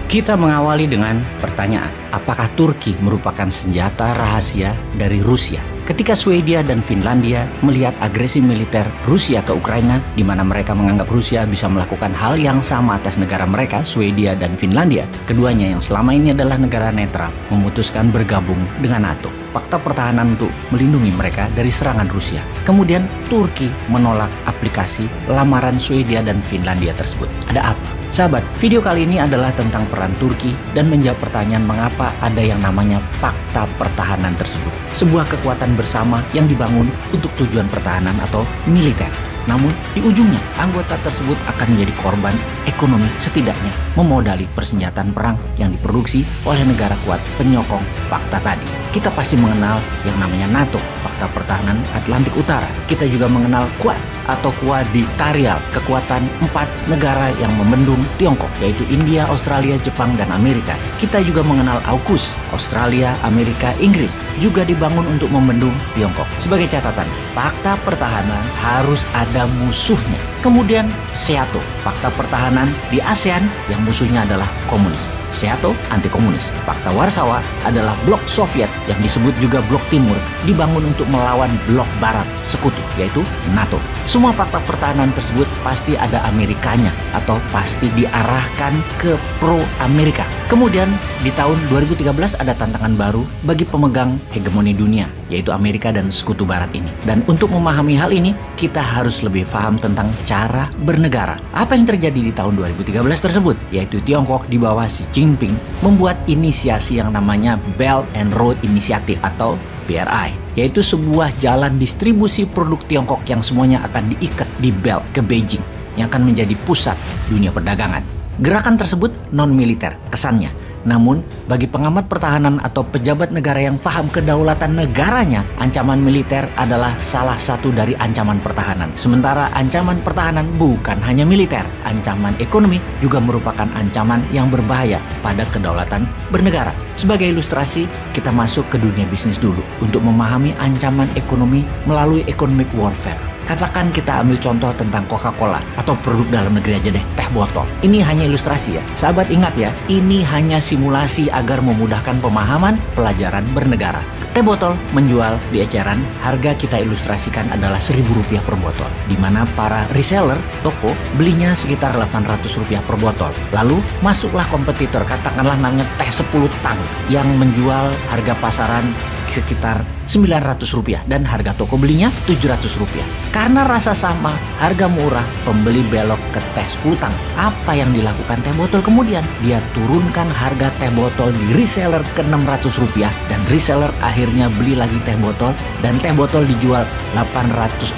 Kita mengawali dengan pertanyaan, apakah Turki merupakan senjata rahasia dari Rusia? Ketika Swedia dan Finlandia melihat agresi militer Rusia ke Ukraina, di mana mereka menganggap Rusia bisa melakukan hal yang sama atas negara mereka, Swedia dan Finlandia, keduanya yang selama ini adalah negara netral, memutuskan bergabung dengan NATO. Fakta pertahanan untuk melindungi mereka dari serangan Rusia. Kemudian Turki menolak aplikasi lamaran Swedia dan Finlandia tersebut. Ada apa? Sahabat, video kali ini adalah tentang peran Turki dan menjawab pertanyaan mengapa ada yang namanya fakta pertahanan tersebut. Sebuah kekuatan bersama yang dibangun untuk tujuan pertahanan atau militer. Namun, di ujungnya, anggota tersebut akan menjadi korban ekonomi setidaknya memodali persenjataan perang yang diproduksi oleh negara kuat penyokong fakta tadi. Kita pasti mengenal yang namanya NATO, Fakta Pertahanan Atlantik Utara. Kita juga mengenal Quad atau Quadrilateral, kekuatan 4 negara yang membendung Tiongkok, yaitu India, Australia, Jepang, dan Amerika. Kita juga mengenal AUKUS, Australia, Amerika, Inggris, juga dibangun untuk membendung Tiongkok. Sebagai catatan, fakta pertahanan harus ada musuhnya. Kemudian SEATO, fakta pertahanan di ASEAN yang musuhnya adalah komunis. SEATO anti komunis. Fakta Warsawa adalah blok Soviet yang disebut juga blok Timur, dibangun untuk melawan blok Barat sekutu, yaitu NATO. Semua fakta pertahanan tersebut pasti ada Amerikanya atau pasti diarahkan ke pro Amerika. Kemudian di tahun 2013 ada tantangan baru bagi pemegang hegemoni dunia, yaitu Amerika dan sekutu Barat ini. Dan untuk memahami hal ini, kita harus lebih paham tentang cara bernegara. Apa yang terjadi di tahun 2013 tersebut, yaitu Tiongkok di bawah Xi Jinping membuat inisiasi yang namanya Belt and Road Initiative atau BRI, yaitu sebuah jalan distribusi produk Tiongkok yang semuanya akan diikat di belt ke Beijing yang akan menjadi pusat dunia perdagangan. Gerakan tersebut non-militer kesannya, namun bagi pengamat pertahanan atau pejabat negara yang paham kedaulatan negaranya, ancaman militer adalah salah satu dari ancaman pertahanan. Sementara ancaman pertahanan bukan hanya militer, ancaman ekonomi juga merupakan ancaman yang berbahaya pada kedaulatan bernegara. Sebagai ilustrasi, kita masuk ke dunia bisnis dulu untuk memahami ancaman ekonomi melalui economic warfare. Katakan kita ambil contoh tentang Coca-Cola atau produk dalam negeri aja deh, teh botol. Ini hanya ilustrasi ya. Sahabat ingat ya, ini hanya simulasi agar memudahkan pemahaman pelajaran bernegara. Teh botol menjual di eceran, harga kita ilustrasikan adalah Rp1.000 per botol, di mana para reseller toko belinya sekitar Rp800 per botol. Lalu masuklah kompetitor, katakanlah namanya teh 10 tang yang menjual harga pasaran sekitar Rp900 dan harga toko belinya Rp700. Karena rasa sama, harga murah, pembeli belok ke teh 10 tang. Apa yang dilakukan teh botol kemudian? Dia turunkan harga teh botol di reseller ke Rp600 dan reseller akhirnya beli lagi teh botol dan teh botol dijual Rp800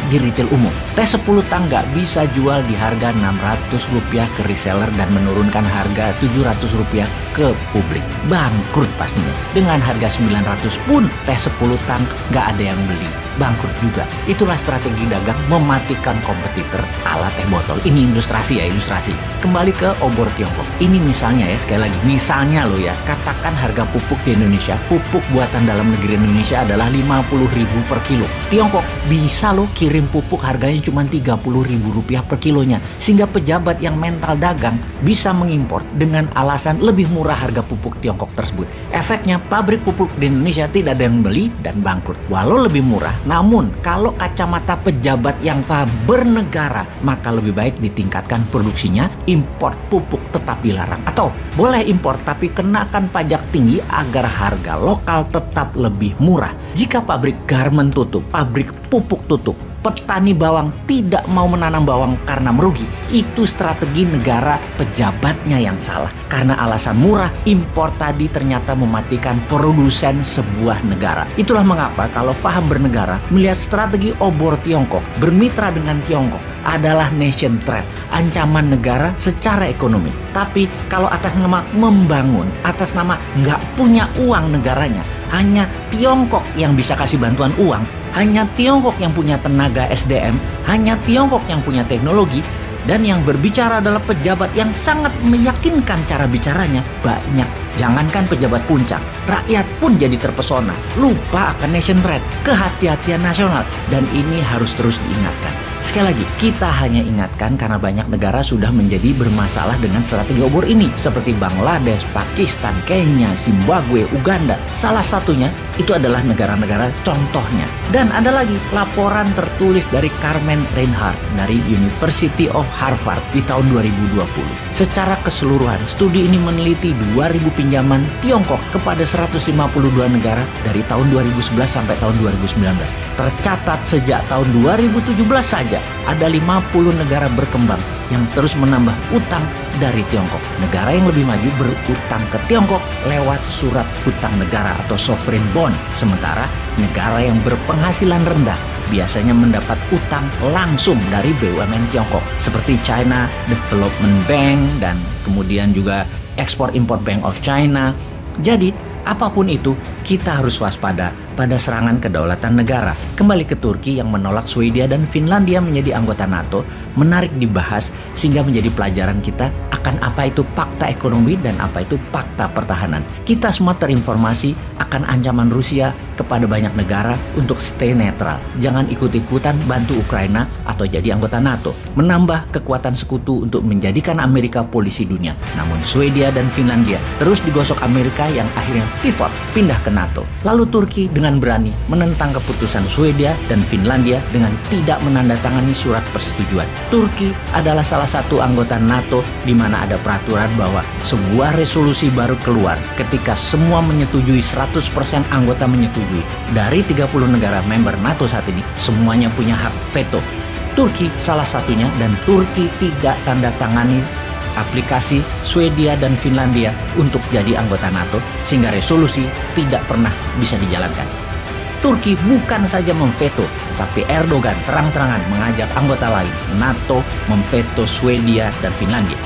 di retail umum. Teh 10 tang nggak bisa jual di harga Rp600 ke reseller dan menurunkan harga Rp700 ke publik. Bangkrut pastinya. Dengan harga Rp900 pun teh 10 tang nggak ada yang beli. Bangkrut juga. Itulah strategi dagang mematikan kompetitor ala teh botol. Ini ilustrasi ya, ilustrasi. Kembali ke obor Tiongkok. Ini misalnya ya, sekali lagi. Misalnya lo ya, katakan harga pupuk di Indonesia, pupuk buatan dalam negeri Indonesia adalah Rp50.000 per kilo. Tiongkok bisa lo kirim pupuk harganya cuma Rp30.000 per kilonya. Sehingga pejabat yang mental dagang bisa mengimpor dengan alasan lebih murah harga pupuk Tiongkok tersebut. Efeknya pabrik pupuk di Indonesia tidak ada yang beli dan bangkrut. Walau lebih murah, namun kalau kacamata pejabat yang paham bernegara, maka lebih baik ditingkatkan produksinya, impor pupuk tetap dilarang. Atau boleh impor tapi kenakan pajak tinggi agar harga lokal tetap lebih murah. Jika pabrik garmen tutup, pabrik pupuk tutup, petani bawang tidak mau menanam bawang karena merugi, itu strategi negara pejabatnya yang salah. Karena alasan murah, impor tadi ternyata mematikan produsen sebuah negara. Itulah mengapa kalau paham bernegara, melihat strategi obor Tiongkok, bermitra dengan Tiongkok adalah nation threat, ancaman negara secara ekonomi. Tapi kalau atas nama membangun, atas nama nggak punya uang negaranya, hanya Tiongkok yang bisa kasih bantuan uang, hanya Tiongkok yang punya tenaga SDM, hanya Tiongkok yang punya teknologi, dan yang berbicara adalah pejabat yang sangat meyakinkan cara bicaranya banyak. Jangankan pejabat puncak, rakyat pun jadi terpesona, lupa akan nation threat, kehati-hatian nasional, dan ini harus terus diingatkan. Sekali lagi, kita hanya ingatkan karena banyak negara sudah menjadi bermasalah dengan strategi obor ini, seperti Bangladesh, Pakistan, Kenya, Zimbabwe, Uganda. Salah satunya itu adalah negara-negara contohnya. Dan ada lagi laporan tertulis dari Carmen Reinhardt dari University of Harvard di tahun 2020. Secara keseluruhan, studi ini meneliti 2.000 pinjaman Tiongkok kepada 152 negara dari tahun 2011 sampai tahun 2019. Tercatat sejak tahun 2017 saja ada 50 negara berkembang yang terus menambah utang dari Tiongkok. Negara yang lebih maju berutang ke Tiongkok lewat surat hutang negara atau sovereign bond. Sementara negara yang berpenghasilan rendah biasanya mendapat utang langsung dari BUMN Tiongkok seperti China Development Bank dan kemudian juga Export-Import Bank of China. Jadi apapun itu, kita harus waspada pada serangan kedaulatan negara. Kembali ke Turki yang menolak Swedia dan Finlandia menjadi anggota NATO, menarik dibahas sehingga menjadi pelajaran kita akan apa itu fakta ekonomi dan apa itu fakta pertahanan. Kita semua terinformasi akan ancaman Rusia kepada banyak negara untuk stay netral. Jangan ikut-ikutan bantu Ukraina atau jadi anggota NATO. Menambah kekuatan sekutu untuk menjadikan Amerika polisi dunia. Namun Swedia dan Finlandia terus digosok Amerika yang akhirnya pivot, pindah ke NATO. Lalu Turki dengan berani menentang keputusan Swedia dan Finlandia dengan tidak menandatangani surat persetujuan. Turki adalah salah satu anggota NATO di mana ada peraturan bahwa sebuah resolusi baru keluar ketika semua menyetujui, 100% anggota menyetujui. Dari 30 negara member NATO saat ini, semuanya punya hak veto. Turki salah satunya, dan Turki tidak tanda tangani aplikasi Swedia dan Finlandia untuk jadi anggota NATO sehingga resolusi tidak pernah bisa dijalankan. Turki bukan saja memveto, tapi Erdogan terang-terangan mengajak anggota lain NATO memveto Swedia dan Finlandia.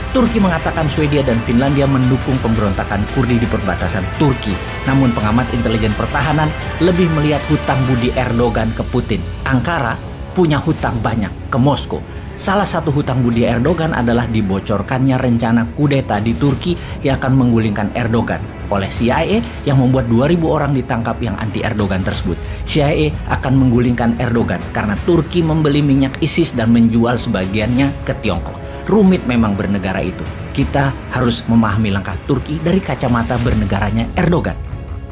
Turki mengatakan Swedia dan Finlandia mendukung pemberontakan Kurdi di perbatasan Turki. Namun pengamat intelijen pertahanan lebih melihat hutang budi Erdogan ke Putin. Ankara punya hutang banyak ke Moskow. Salah satu hutang budi Erdogan adalah dibocorkannya rencana kudeta di Turki yang akan menggulingkan Erdogan oleh CIA yang membuat 2.000 orang ditangkap yang anti Erdogan tersebut. CIA akan menggulingkan Erdogan karena Turki membeli minyak ISIS dan menjual sebagiannya ke Tiongkok. Rumit memang bernegara itu. Kita harus memahami langkah Turki dari kacamata bernegaranya Erdogan.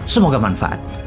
Semoga manfaat.